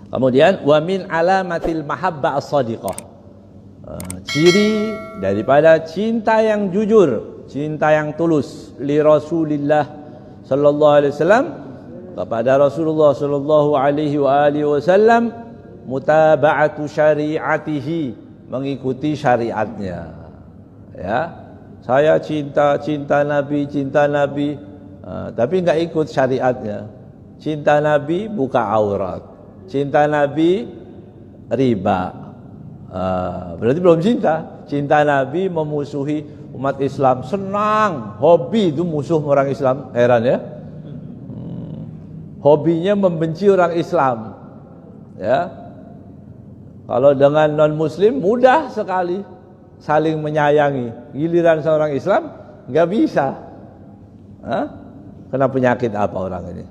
Kemudian wa min alamatil mahabbah as-shadiqah. Ciri daripada cinta yang jujur, cinta yang tulus li Rasulillah sallallahu alaihi wasallam, kepada Rasulullah sallallahu alaihi wasallam, mutaba'atu syariatihi, mengikuti syariatnya. Ya, saya cinta Nabi, tapi enggak ikut syariatnya. Cinta Nabi buka aurat, cinta Nabi riba. Berarti belum cinta. Cinta Nabi memusuhi umat Islam, senang, hobi itu musuh orang Islam. Heran ya. Hobinya membenci orang Islam. Ya. Kalau dengan non muslim mudah sekali saling menyayangi. Giliran seorang Islam nggak bisa. Kena penyakit apa orang ini?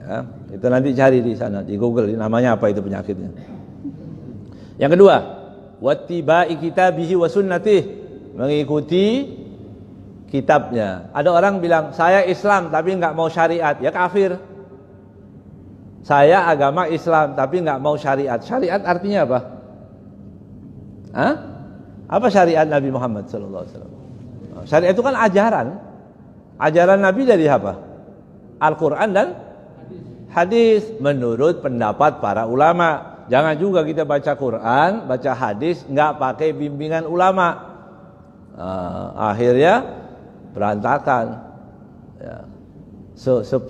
Ya, itu nanti cari di sana di Google, namanya apa itu penyakitnya. Yang kedua, wattiba'i kitabihi wa sunnatih, mengikuti kitabnya. Ada orang bilang saya Islam tapi nggak mau syariat, ya kafir. Saya agama Islam tapi nggak mau syariat. Syariat artinya apa? Apa syariat Nabi Muhammad SAW? Syariat itu kan ajaran. Ajaran Nabi dari apa? Al-Quran dan hadis menurut pendapat para ulama. Jangan juga kita baca Quran, baca hadis nggak pakai bimbingan ulama. Akhirnya berantakan. Ya.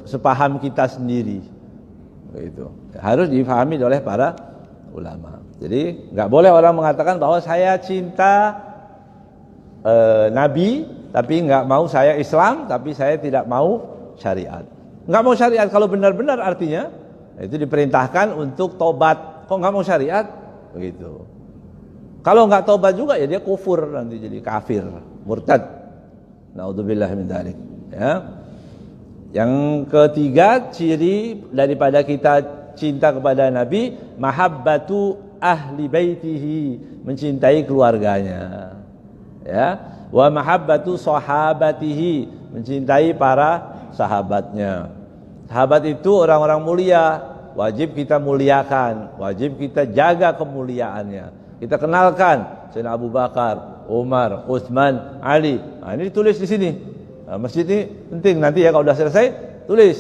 Sepaham kita sendiri. Begitu. Harus difahami oleh para ulama. Jadi nggak boleh orang mengatakan bahwa saya cinta Nabi, tapi nggak mau saya Islam, tapi saya tidak mau syariat. Nggak mau syariat kalau benar-benar artinya itu diperintahkan untuk tobat. Kok nggak mau syariat? Begitu. Kalau nggak tobat juga ya dia kufur, nanti jadi kafir, murtad. Naudzubillah min dzalik. Ya. Yang ketiga ciri daripada kita cinta kepada Nabi, mahabbatu ahli baitihi, mencintai keluarganya. Ya. Wa mahabbatu sahabatihi, mencintai para sahabatnya. Sahabat itu orang-orang mulia, wajib kita muliakan, wajib kita jaga kemuliaannya. Kita kenalkan Sayyidina Abu Bakar, Umar, Utsman, Ali. Nah, ini ditulis di sini. Masjid ini penting, nanti ya kalau sudah selesai tulis.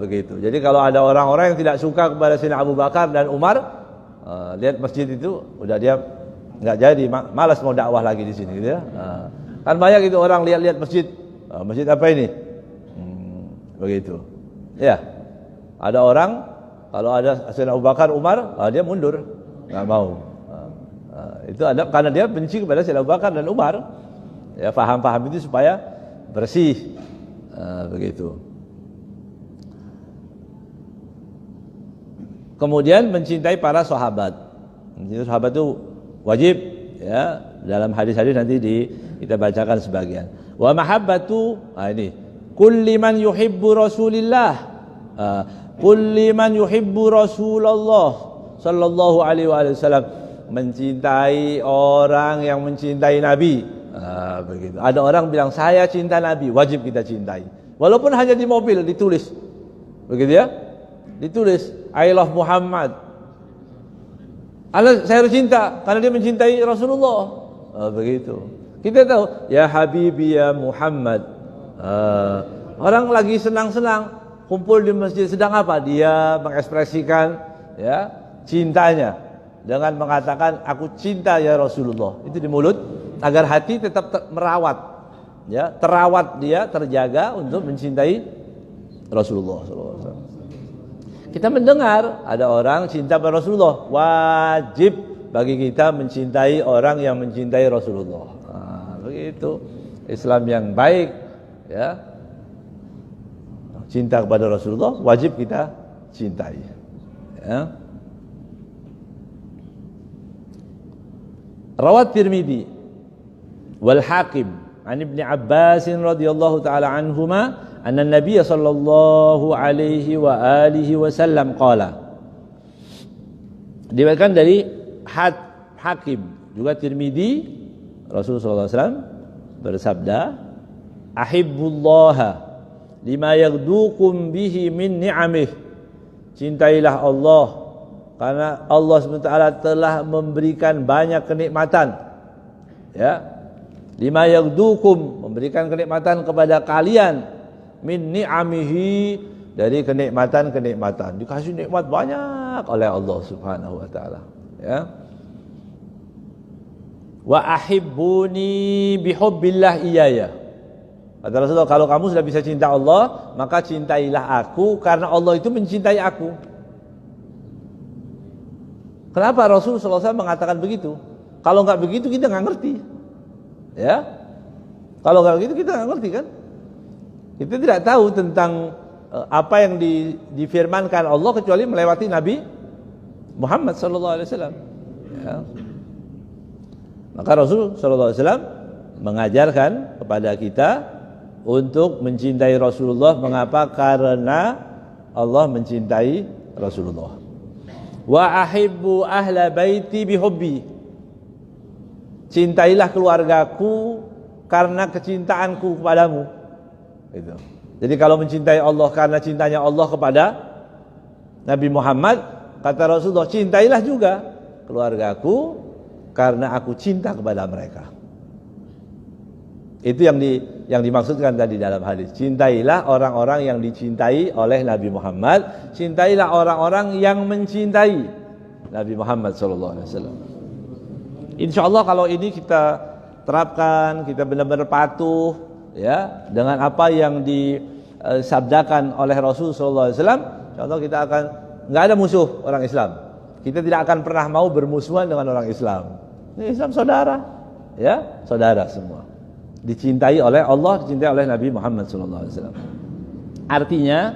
Begitu. Jadi kalau ada orang-orang yang tidak suka kepada Sayyidina Abu Bakar dan Umar, lihat masjid itu udah dia nggak jadi, malas mau dakwah lagi di sini gitu ya. Kan banyak itu orang lihat-lihat masjid. Masjid apa ini? Begitu. Ya. Ada orang kalau ada Sayyidina Abu Bakar, Umar, dia mundur, nggak mau. Itu ada karena dia benci kepada Sayyidina Abu Bakar dan Umar. Ya, paham-paham itu supaya bersih. Begitu. Kemudian mencintai para sahabat. Mencintai sahabat itu wajib, ya. Dalam hadis-hadis nanti kita bacakan sebagian. Wa mahabbatu, ini kulli man yuhibbu Rasulillah. Kulli man yuhibbu Rasulullah sallallahu alaihi wasallam, mencintai orang yang mencintai Nabi. Begitu. Ada orang bilang saya cinta Nabi, wajib kita cintai. Walaupun hanya di mobil ditulis. Begitu ya? Ditulis I love Muhammad. Saya harus cinta karena dia mencintai Rasulullah. Begitu. Kita tahu ya Habibi ya Muhammad. Orang lagi senang-senang kumpul di masjid, sedang apa? Dia mengekspresikan ya cintanya dengan mengatakan aku cinta ya Rasulullah. Itu di mulut agar hati tetap merawat, ya, terawat dia, terjaga untuk mencintai Rasulullah SAW. Kita mendengar ada orang cinta pada Rasulullah, wajib bagi kita mencintai orang yang mencintai Rasulullah. Begitu Islam yang baik, ya. Cinta kepada Rasulullah wajib kita cintai. Ya. Rawat Tirmidzi wal Hakim an Ibnu Abbas radhiyallahu taala anhuma anna Nabiy sallallahu alaihi wa alihi wasallam qala. Diriwayatkan dari Hakim juga Tirmidzi, Rasulullah sallallahu alaihi wasallam bersabda, ahibbullaha lima yaghdukum bihi min ni'amih, cintailah Allah karena Allah SWT telah memberikan banyak kenikmatan. Ya. Lima yaghdukum, memberikan kenikmatan kepada kalian, min ni'amihi, dari kenikmatan-kenikmatan. Dikasih nikmat banyak oleh Allah Subhanahu wa taala, ya. Wa ahibbuni bihubbillah iyaya. Kata Rasulullah, kalau kamu sudah bisa cinta Allah, maka cintailah aku karena Allah itu mencintai aku. Kenapa Rasul SAW mengatakan begitu? Kalau nggak begitu kita nggak ngerti, ya. Kalau nggak begitu kita nggak ngerti kan? Kita tidak tahu tentang apa yang difirmankan Allah kecuali melewati Nabi Muhammad SAW. Ya. Maka Rasul SAW mengajarkan kepada kita untuk mencintai Rasulullah. Mengapa? Karena Allah mencintai Rasulullah. Wa ahibbu ahla baiti bihubbi. Cintailah keluargaku karena kecintaanku kepadamu. Itu. Jadi kalau mencintai Allah karena cintanya Allah kepada Nabi Muhammad, kata Rasulullah, cintailah juga keluargaku karena aku cinta kepada mereka. Itu yang dimaksudkan tadi dalam hadis. Cintailah orang-orang yang dicintai oleh Nabi Muhammad, cintailah orang-orang yang mencintai Nabi Muhammad SAW. Insyaallah kalau ini kita terapkan, kita benar-benar patuh, ya, dengan apa yang disabdakan oleh Rasul SAW, insyaallah kita akan nggak ada musuh orang Islam. Kita tidak akan pernah mau bermusuhan dengan orang Islam. Ini Islam saudara, ya, saudara semua. Dicintai oleh Allah, dicintai oleh Nabi Muhammad SAW. Artinya,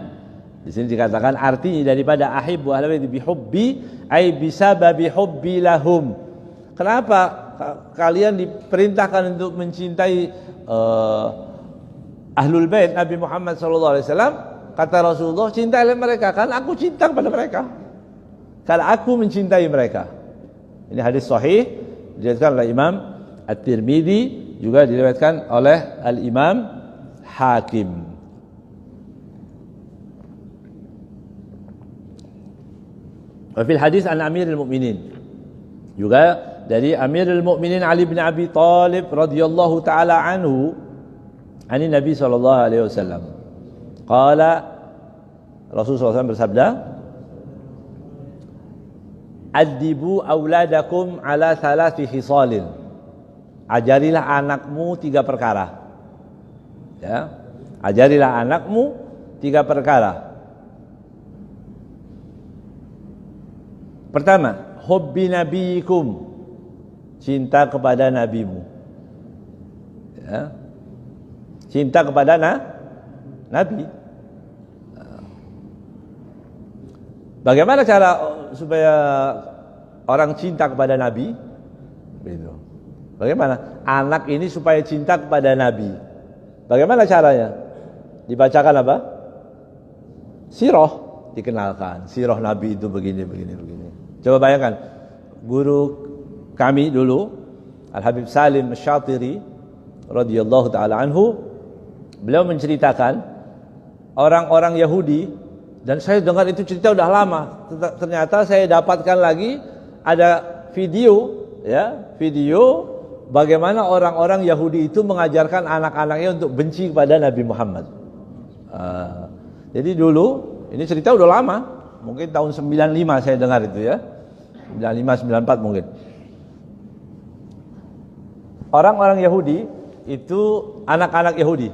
di sini dikatakan arti daripada ahibbu ahla baiti bihubbi ay bisababi hubbi lahum. Kenapa kalian diperintahkan untuk mencintai ahlul bait Nabi Muhammad SAW? Kata Rasulullah, cintailah mereka, kan aku cinta kepada mereka, karena aku mencintai mereka. Ini hadis sahih, diriwayatkan oleh Imam At-Tirmidzi, juga diriwayatkan oleh Al-Imam Hakim. Wa fil hadis an Amirul Mukminin, juga dari Amirul Mukminin Ali bin Abi Thalib radhiyallahu taala anhu, ani Nabi sallallahu alaihi wasallam. Qala, Rasulullah SAW bersabda, "Adibu auladakum ala thalathi khisalin." Ajarilah anakmu 3 perkara. Ya. Ajarilah anakmu 3 perkara. Pertama, hubbi nabiyikum, cinta kepada nabimu. Ya. Cinta kepada nabi. Bagaimana cara supaya orang cinta kepada nabi? Begitu. Bagaimana anak ini supaya cinta kepada nabi? Bagaimana caranya? Dibacakan apa? Sirah, dikenalkan. Sirah nabi itu begini. Coba bayangkan, guru kami dulu, Al-Habib Salim Asy-Syatiri radhiyallahu taala anhu, beliau menceritakan orang-orang Yahudi, dan saya dengar itu cerita udah lama. Ternyata saya dapatkan lagi ada video, ya, video bagaimana orang-orang Yahudi itu mengajarkan anak-anaknya untuk benci kepada Nabi Muhammad. Jadi dulu, ini cerita udah lama, mungkin tahun 95 saya dengar itu, ya, 95, 94 mungkin. Orang-orang Yahudi itu, anak-anak Yahudi,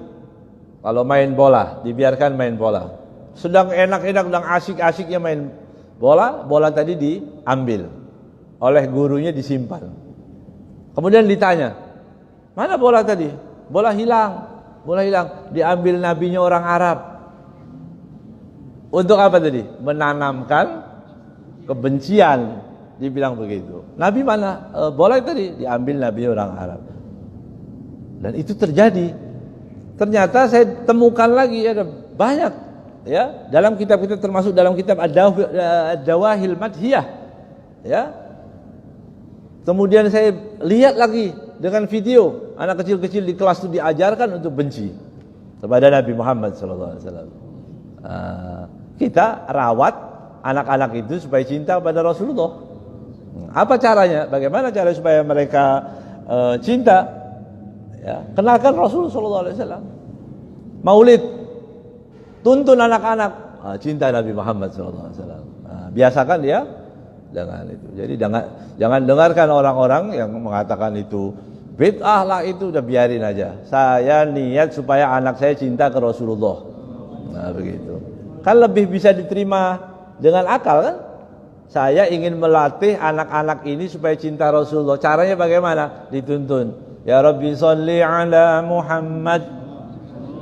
kalau main bola, dibiarkan main bola. Sedang enak-enak, sedang asik-asiknya main bola, bola tadi diambil oleh gurunya, disimpan. Kemudian ditanya, mana bola tadi? Bola hilang. Diambil nabinya orang Arab. Untuk apa tadi? Menanamkan kebencian, dibilang begitu. Nabi mana? Bola tadi diambil nabi orang Arab. Dan itu terjadi. Ternyata saya temukan lagi, ada banyak, ya, dalam kitab kita, termasuk dalam kitab Ad-Dawahil Madhiyah, ya. Kemudian saya lihat lagi dengan video, anak kecil-kecil di kelas itu diajarkan untuk benci kepada Nabi Muhammad SAW. Kita rawat anak-anak itu supaya cinta kepada Rasulullah. Apa caranya? Bagaimana cara supaya mereka cinta? Ya, kenalkan Rasulullah SAW. Maulid, tuntun anak-anak cinta Nabi Muhammad SAW. Biasakan dia dengan itu. Jadi jangan dengarkan orang-orang yang mengatakan itu bid'ah lah, itu udah biarin aja. Saya niat supaya anak saya cinta ke Rasulullah. Nah begitu. Kan lebih bisa diterima dengan akal kan? Saya ingin melatih anak-anak ini supaya cinta Rasulullah. Caranya bagaimana? Dituntun. Ya Rabbi salli ala Muhammad.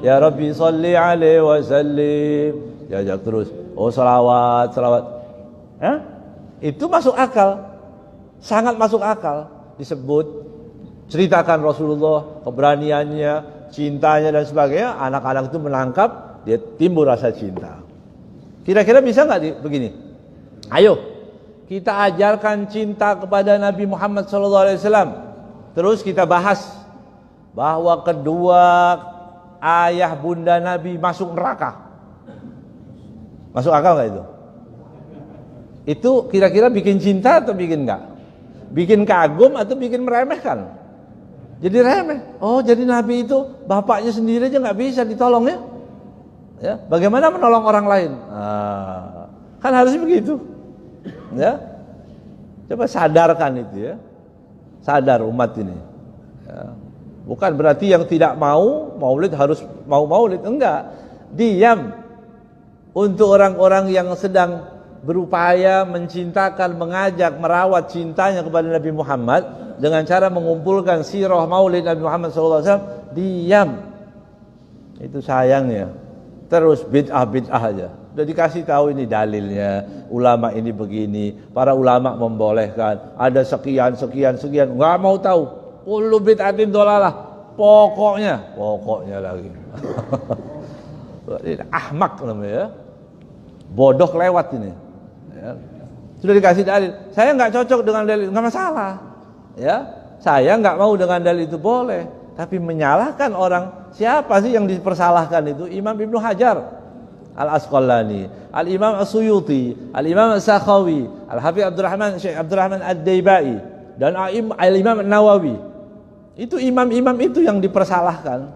Ya Rabbi salli alaihi wasallim. Diajak terus. Oh salawat. Hah? Itu masuk akal. Sangat masuk akal. Disebut, ceritakan Rasulullah, keberaniannya, cintanya dan sebagainya. Anak-anak itu menangkap, dia timbul rasa cinta. Kira-kira bisa nggak begini? Ayo, kita ajarkan cinta kepada Nabi Muhammad SAW. Terus kita bahas bahwa kedua ayah bunda Nabi masuk neraka. Masuk akal nggak itu? Itu kira-kira bikin cinta atau bikin enggak? Bikin kagum atau bikin meremehkan? Jadi remeh. Oh, jadi Nabi itu bapaknya sendiri aja nggak bisa ditolong ya? Ya, bagaimana menolong orang lain? Kan harusnya begitu. Ya, coba sadarkan itu ya. Sadar umat ini. Ya. Bukan berarti yang tidak mau maulid harus mau maulid, enggak. Diam. Untuk orang-orang yang sedang berupaya mencintakan, mengajak, merawat cintanya kepada Nabi Muhammad dengan cara mengumpulkan sirah maulid Nabi Muhammad SAW, diam. Itu sayangnya. Terus bid'ah aja. Udah dikasih tahu ini dalilnya, ulama ini begini, para ulama membolehkan, ada sekian, nggak mau tahu. Kullu bid'atin dolalah. Pokoknya lagi. Ahmak namanya. Bodoh lewat ini. Ya. Sudah dikasih dalil. Saya nggak cocok dengan dalil, nggak masalah. Ya, saya nggak mau dengan dalil itu boleh. Tapi menyalahkan orang, siapa sih yang dipersalahkan itu? Imam Ibnu Hajar Al-Asqalani, Al-Imam As-Suyuti, Al-Imam As-Sakhawi, Al-Hafidz Syekh Abdurrahman Ad-Daibai, dan Al-Imam An-Nawawi. Itu imam-imam itu yang dipersalahkan.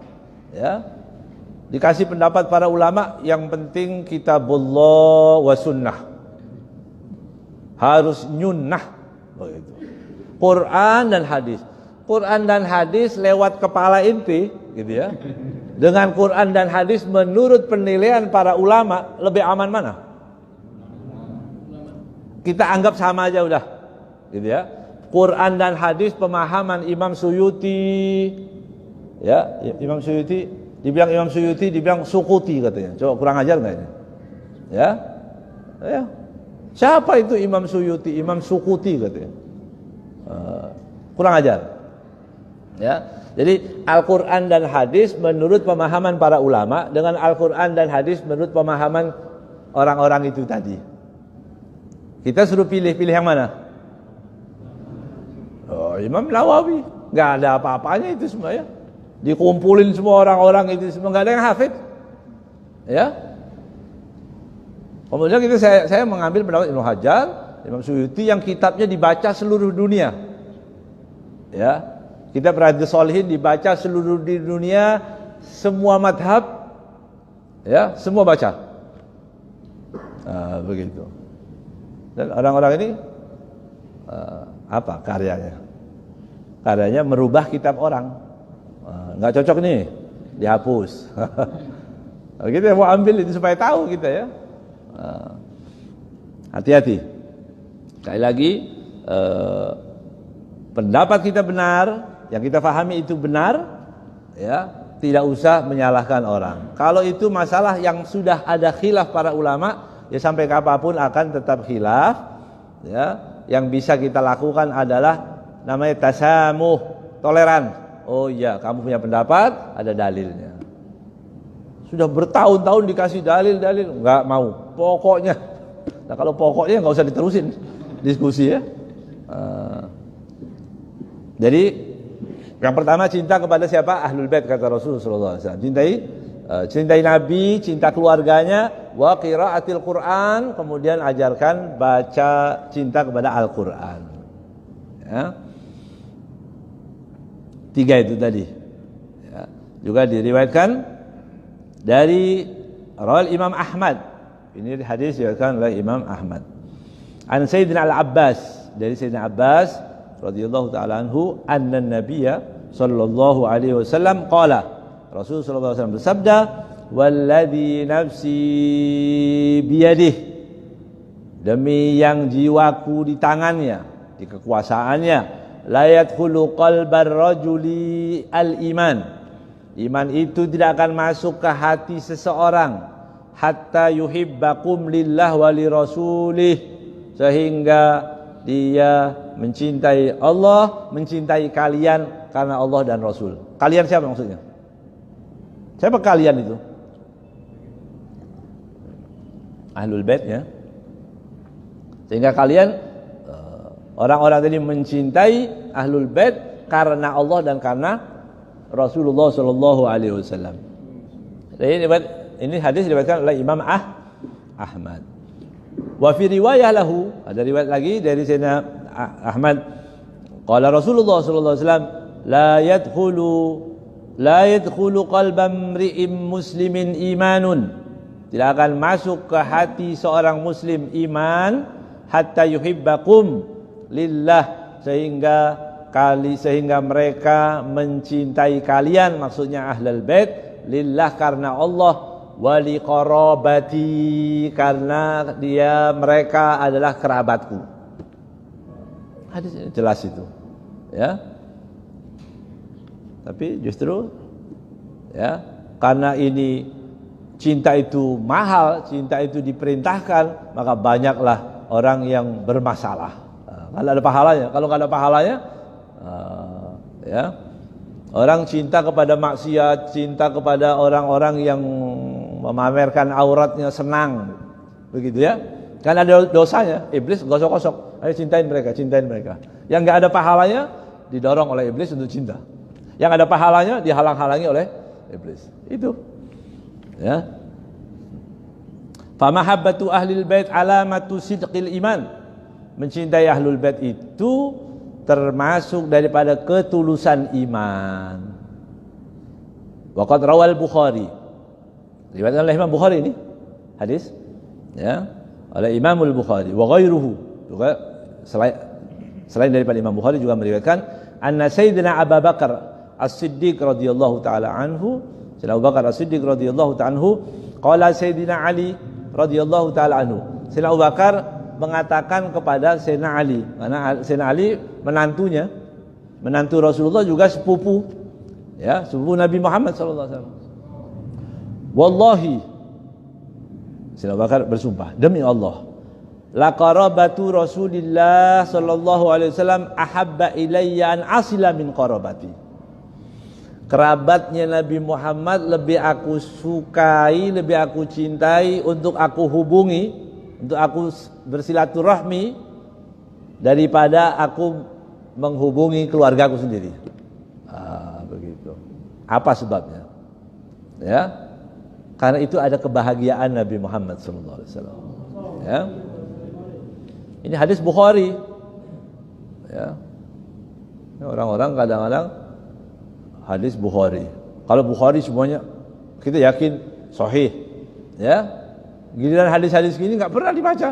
Ya. Dikasih pendapat para ulama, yang penting kitabullah wa sunnah. Harus nyunnah begitu. Quran dan hadis. Quran dan hadis lewat kepala inti gitu ya. Dengan Quran dan hadis menurut penilaian para ulama lebih aman mana? Kita anggap sama aja udah. Gitu ya. Quran dan hadis pemahaman Imam Suyuti. Ya, Imam Suyuti, dibilang Sukuti katanya. Coba kurang ajar enggak ini? Ya. Ya. Siapa itu Imam Suyuti, Imam Sukuti katanya? Kurang ajar. Ya. Jadi Al-Qur'an dan hadis menurut pemahaman para ulama dengan Al-Qur'an dan hadis menurut pemahaman orang-orang itu tadi. Kita suruh pilih yang mana? Oh, Imam Nawawi. Enggak ada apa-apanya itu semua ya. Dikumpulin semua orang-orang itu semua, enggak ada yang hafid. Ya. Kemudian saya mengambil pendapat Ibnu Hajar, Imam Suyuti yang kitabnya dibaca seluruh dunia. Ya. Kitab Riyadhus Shalihin dibaca seluruh di dunia, semua madhab, ya, semua baca. Nah, begitu. Dan orang-orang ini apa karyanya? Karyanya merubah kitab orang. Nggak cocok nih, dihapus. Kita mau ambil itu supaya tahu kita ya. Hati-hati. Sekali lagi, pendapat kita benar, yang kita pahami itu benar, ya, tidak usah menyalahkan orang. Kalau itu masalah yang sudah ada khilaf para ulama, ya sampai kapanpun akan tetap khilaf. Ya, yang bisa kita lakukan adalah namanya tasamuh, toleran. Oh iya, kamu punya pendapat, ada dalilnya. Sudah bertahun-tahun dikasih dalil, nggak mau. Pokoknya. Nah kalau pokoknya nggak usah diterusin diskusi ya. Jadi yang pertama cinta kepada siapa? Ahlul Bait kata Rasulullah SAW. Cintai cintai Nabi, cinta keluarganya, wa qiraatil Quran, kemudian ajarkan baca cinta kepada Al-Quran. Ya. 3 itu tadi. Ya. Juga diriwayatkan dari rawal Imam Ahmad. Ini hadis diriwayatkan oleh Imam Ahmad. An Sayyidina Al-Abbas, dari Sayyidina Abbas radhiyallahu taala anhu, anna Nabiyya sallallahu alaihi wasallam qala, Rasul sallallahu alaihi wasallam bersabda, walladzi nafsi biyadihi, demi yang jiwaku di tangannya, di kekuasaannya, la yadkhulu qalbar rajuli al-iman, iman itu tidak akan masuk ke hati seseorang, hatta yuhibbakum lillah wa li rasulih, sehingga dia mencintai Allah, mencintai kalian karena Allah dan Rasul. Kalian siapa maksudnya? Siapa kalian itu? Ahlul Bait ya. Sehingga kalian orang-orang tadi mencintai Ahlul Bait karena Allah dan karena Rasulullah sallallahu alaihi wasallam. Ini hadis diriwayatkan oleh Imam Ahmad. Wa fi riwayah lahu, ada riwayat lagi dari Sayyidina Ahmad, qala Rasulullah sallallahu alaihi wasallam, la yadkhulu qalban mri'in muslimin imanun, tidak akan masuk ke hati seorang muslim iman, hatta yuhibbakum lillah, sehingga mereka mencintai kalian, maksudnya Ahlul Bait, lillah karena Allah, wali qarabati, karena mereka adalah kerabatku. Hadis jelas itu, ya. Tapi justru, ya, karena ini cinta itu mahal, cinta itu diperintahkan, maka banyaklah orang yang bermasalah. Kalau ada pahalanya, kalau nggak ada pahalanya, ya, orang cinta kepada maksiat, cinta kepada orang-orang yang memamerkan auratnya senang, begitu ya. Kan ada dosanya, iblis gosok-gosok, ayo cintain mereka. Yang nggak ada pahalanya didorong oleh iblis untuk cinta. Yang ada pahalanya dihalang-halangi oleh iblis. Itu, ya. Fa mahabbatu ahlil bait alamatu sidqil iman. Mencintai Ahlul Bait itu termasuk daripada ketulusan iman. Waqad rawal Bukhari, riwayat oleh Imam Bukhari ini hadis, ya, oleh Imamul Bukhari wa ghairuhu, juga selain daripada Imam Bukhari juga meriwayatkan anna Sayyidina Abu Bakar As-Siddiq radhiyallahu taala anhu, Sayyidina Abu Bakar As-Siddiq radhiyallahu taala anhu, qala Sayyidina Ali radhiyallahu taala anhu, Sayyidina Abu Bakar mengatakan kepada Sayyidina Ali, karena Sayyidina Ali menantu Rasulullah, juga sepupu, ya, sepupu Nabi Muhammad sallallahu alaihi wasallam. Wallahi, Sayyidina Abu Bakar bersumpah, demi Allah, la qarabatu Rasulillah sallallahu alaihi wasallam ahabba ilayya an asila min qarabati. Kerabatnya Nabi Muhammad lebih aku sukai, lebih aku cintai untuk aku hubungi, untuk aku bersilaturahmi, daripada aku menghubungi keluargaku sendiri. Begitu. Apa sebabnya? Ya, karena itu ada kebahagiaan Nabi Muhammad SAW. Ya, ini hadis Bukhari. Ya, orang-orang kadang-kadang hadis Bukhari. Kalau Bukhari semuanya kita yakin sahih. Ya. Giliran hadis-hadis gini nggak pernah dibaca,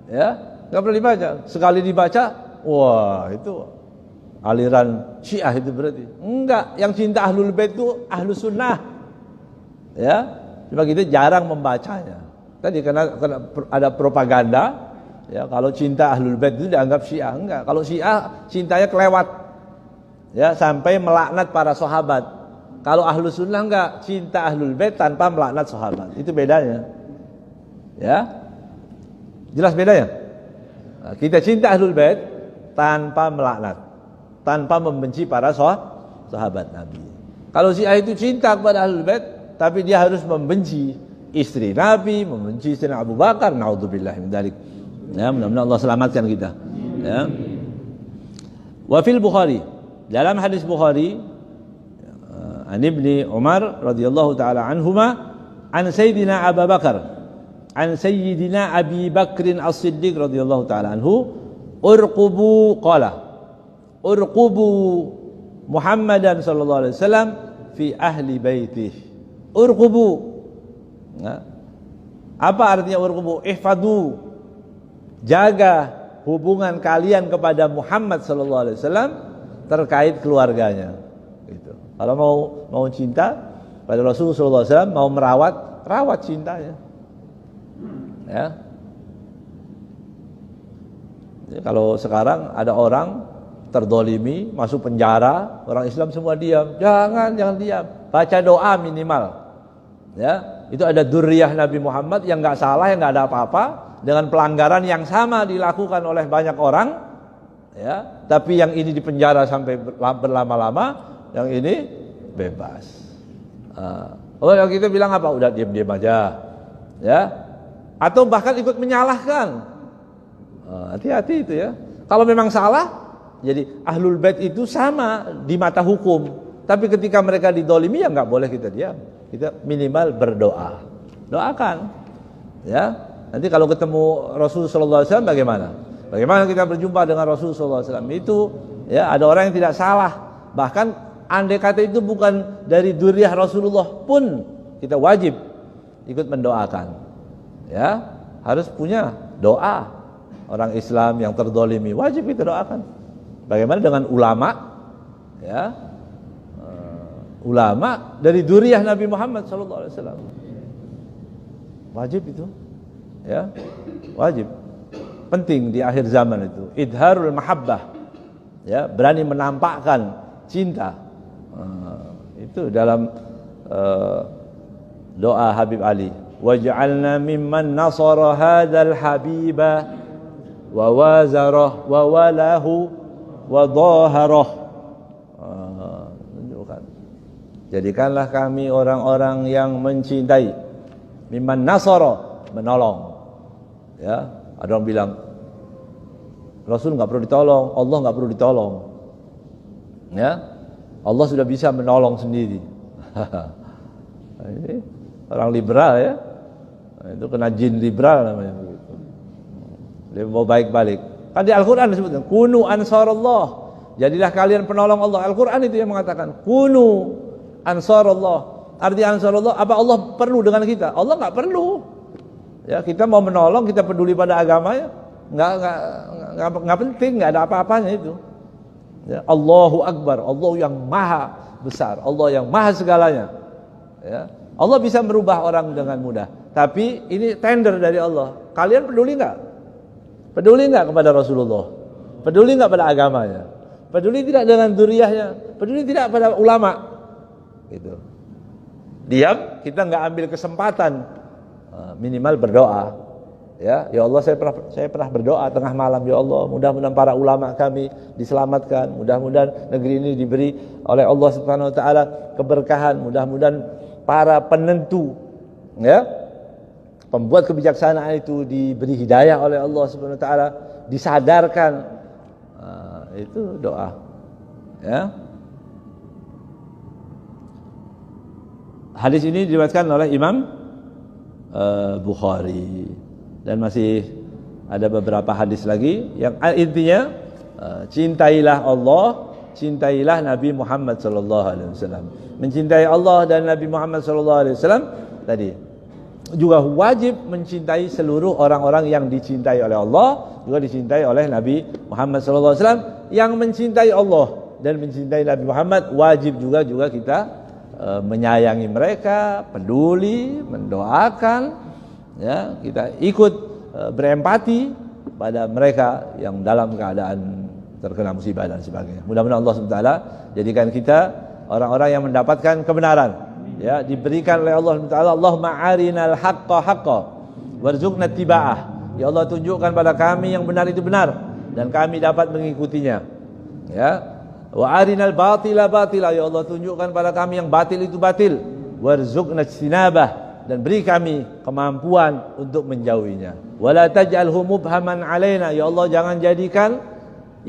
ya, nggak pernah dibaca. Sekali dibaca, wah, itu aliran Syiah itu berarti. Enggak, yang cinta Ahlul Bait itu Ahlus Sunnah, ya. Cuma kita jarang membacanya. Tadi karena ada propaganda, ya, kalau cinta Ahlul Bait itu dianggap Syiah. Enggak, kalau Syiah cintanya kelewat, ya, sampai melaknat para sahabat. Kalau Ahlus Sunnah enggak, cinta Ahlul Bait tanpa melaknat sahabat. Itu bedanya. Ya, jelas bedanya. Nah, kita cinta Ahlul Bait tanpa melaknat, tanpa membenci para sahabat Nabi. Kalau Syiah itu cinta kepada Ahlul Bait, tapi dia harus membenci istri Nabi, membenci Sayyidina Abu Bakar, naudzubillah min dzalik. Ya, mudah-mudahan Allah selamatkan kita. Ya. Wa fil Bukhari, dalam hadis Bukhari, an ibni Umar radhiyallahu taala anhuma an sayyidina Abu Bakar an sayyidina Abi Bakrin As-Siddiq radhiyallahu taala anhu urqubu Muhammadan sallallahu alaihi wasallam fi ahli baitih. Urqubu, apa artinya urqubu? Ihfadu, jaga hubungan kalian kepada Muhammad sallallahu alaihi wasallam terkait keluarganya. Gitu. Kalau mau cinta pada Rasulullah sallallahu alaihi wasallam, mau rawat cintanya. Ya. Jadi kalau sekarang ada orang terdolimi, masuk penjara, orang Islam semua diam. Jangan diam. Baca doa minimal. Ya, itu ada dzurriyyah Nabi Muhammad yang enggak salah, yang enggak ada apa-apa dengan pelanggaran yang sama dilakukan oleh banyak orang. Ya, tapi yang ini dipenjara sampai berlama-lama, yang ini bebas. Kalau kita bilang apa? Udah diam-diam aja. Ya. Atau bahkan ikut menyalahkan. Hati-hati itu ya. Kalau memang salah, jadi ahlul bait itu sama di mata hukum. Tapi ketika mereka didolimi ya nggak boleh kita diam. Kita minimal berdoa. Doakan. Ya. Nanti kalau ketemu Rasul sallallahu alaihi wasallam bagaimana? Bagaimana kita berjumpa dengan Rasul sallallahu alaihi wasallam? Itu ya ada orang yang tidak salah. Bahkan andai kata itu bukan dari dzurriyyah Rasulullah pun kita wajib ikut mendoakan. Ya, harus punya doa. Orang Islam yang terdolimi wajib kita doakan. Bagaimana dengan ulama? Ya, ulama dari dzurriyyah Nabi Muhammad sallallahu alaihi wasallam. Wajib itu. Ya, wajib. Penting di akhir zaman itu. Idharul mahabbah. Ya, berani menampakkan cinta. Itu dalam doa Habib Ali. Waj'alna mimman nasara hadzal habiba wa wazarah wa walahu wa dhaharah. Jadikanlah kami orang-orang yang mencintai. Mimman nasara, menolong. Ya, ada orang bilang Rasul enggak perlu ditolong, Allah enggak perlu ditolong. Ya. Allah sudah bisa menolong sendiri. Ini orang liberal ya. Itu kena jin liberal namanya begitu. Dia mau baik balik. Kan di Al-Qur'an disebutkan kunu ansarallah. Jadilah kalian penolong Allah. Al-Qur'an itu yang mengatakan kunu ansarallah. Arti ansarallah apa Allah perlu dengan kita? Allah enggak perlu. Ya, kita mau menolong, kita peduli pada agamanya, enggak penting, enggak ada apa-apanya itu. Ya, Allahu Akbar, Allah yang maha besar, Allah yang maha segalanya. Ya, Allah bisa merubah orang dengan mudah. Tapi ini tender dari Allah. Kalian peduli enggak? Peduli enggak kepada Rasulullah? Peduli enggak pada agamanya? Peduli tidak dengan dzurriyyahnya? Peduli tidak pada ulama? Gitu. Diam, kita enggak ambil kesempatan. Minimal berdoa. Ya Allah, saya pernah berdoa tengah malam, ya Allah, mudah-mudahan para ulama kami diselamatkan, mudah-mudahan negeri ini diberi oleh Allah Subhanahu wa taala keberkahan, mudah-mudahan para penentu ya, pembuat kebijaksanaan itu diberi hidayah oleh Allah Subhanahu wa taala, disadarkan. Itu doa. Ya. Hadis ini diriwayatkan oleh Imam Bukhari dan masih ada beberapa hadis lagi yang intinya cintailah Allah, cintailah Nabi Muhammad sallallahu alaihi wasallam. Mencintai Allah dan Nabi Muhammad sallallahu alaihi wasallam tadi juga wajib mencintai seluruh orang-orang yang dicintai oleh Allah, juga dicintai oleh Nabi Muhammad sallallahu alaihi wasallam. Yang mencintai Allah dan mencintai Nabi Muhammad wajib juga kita menyayangi mereka, peduli, mendoakan, ya, kita ikut berempati pada mereka yang dalam keadaan terkena musibah dan sebagainya. Mudah-mudahan Allah SWT jadikan kita orang-orang yang mendapatkan kebenaran, ya, diberikan oleh Allah SWT. Allahumma arinal haqqa haqqa warzuqna ittiba'ah. Ya Allah, tunjukkan pada kami yang benar itu benar dan kami dapat mengikutinya. Ya. Wa arinal batila batila, ya Allah, tunjukkan pada kami yang batil itu batil. Warzuqna ijtinabah, dan beri kami kemampuan untuk menjauhinya. Wala taj'alhu mubhaman alaina, ya Allah, jangan jadikan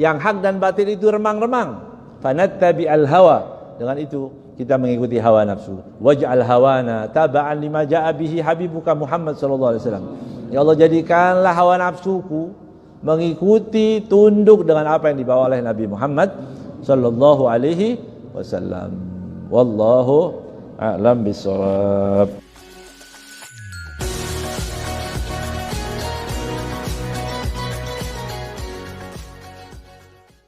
yang hak dan batil itu remang-remang. Fanattabi'al hawa, dengan itu kita mengikuti hawa nafsu. Waj'al hawana taba'an lima ja'a bihi habibuka Muhammad sallallahu alaihi wasallam. Ya Allah, jadikanlah hawa nafsuku mengikuti, tunduk dengan apa yang dibawa oleh Nabi Muhammad sallallahu alaihi wasallam. Wallahu a'lam bishawab.